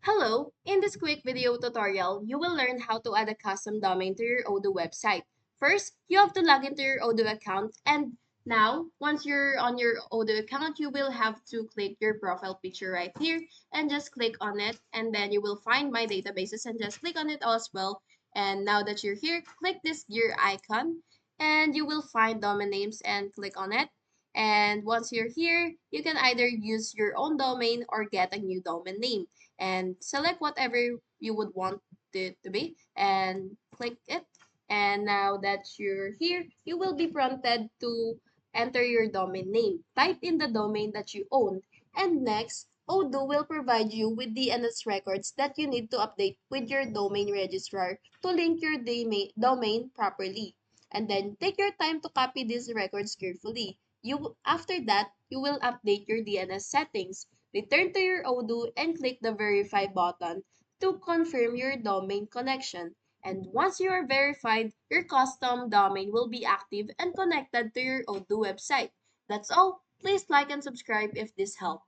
Hello! In this quick video tutorial, you will learn how to add a custom domain to your Odoo website. First, you have to log into your Odoo account, and now, once you're on your Odoo account, you will have to click your profile picture right here and just click on it, and then you will find my databases and just click on it as well. And now that you're here, click this gear icon and you will find domain names and click on it. And once you're here, you can either use your own domain or get a new domain name and select whatever you would want it to be and click it. And now that you're here, you will be prompted to enter your domain name. Type in the domain that you own. And next, Odoo will provide you with DNS records that you need to update with your domain registrar to link your domain properly. And then take your time to copy these records carefully. After that, you will update your DNS settings. Return to your Odoo and click the Verify button to confirm your domain connection. And once you are verified, your custom domain will be active and connected to your Odoo website. That's all. Please like and subscribe if this helped.